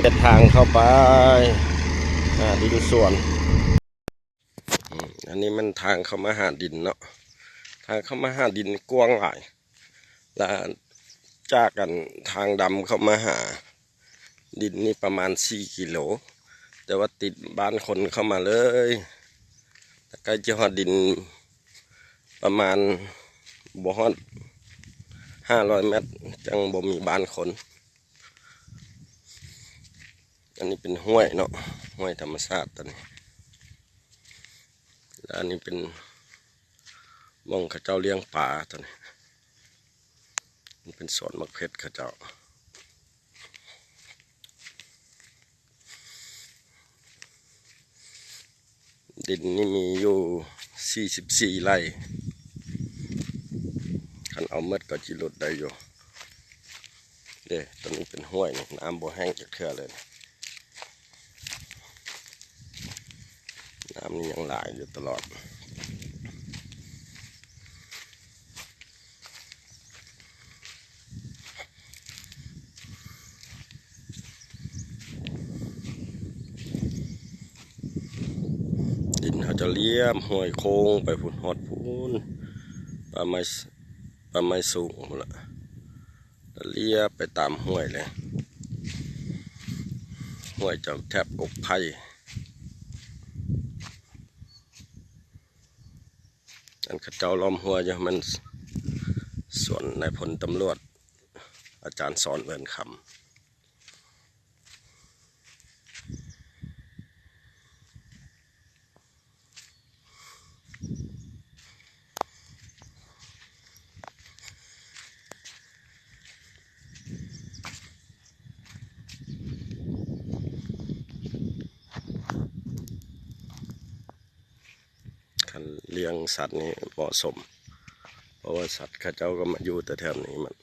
เป็นทางเข้าไปดินส่วนอันนี้มันทางเข้ามาหาดินเนาะทางเข้ามาหาดินกว้างหลายแล้วจากกันทางดำเข้ามาหาดินนี่ประมาณ4 กิโลแต่ว่าติดบ้านคนเข้ามาเลยใกล้จะหอดดินประมาณบ่ฮอด500 เมตรจังบ่มีบ้านคนอันนี้เป็นห้วยเนาะห้วยธรรมชาติตัวนี้แล้วอันนี้เป็นมองข้าเจ้าเลี้ยงปลาตัวนี้มันเป็นสวนมะเขือข้าเจ้าดินนี่มีอยู่44 ไร่คันเอาเม็ดก็จิลดได้อยู่เด้ตัวนี้เป็นห้วยนี่น้ำบ่แห้งจากเทื่อเลยน้ำนี่ยังไหลอยู่ตลอดดินเขาจะเลี้ยมห้วยโค้งไปพุ่นฮอดพุ่นปลาไม้สูงหมดละเลี้ยไปตามห้วยเลยห้วยจะแทบอกไผ่อันข้าเจ้าล้อมหัวอยู่มันส่วนนายพลตำรวจอาจารย์สอนเวินคำเลี้ยงสัตว์นี่เหมาะสมเพราะว่าสัตว์ข้าเจ้าก็มาอยู่แต่แถวนี้มัน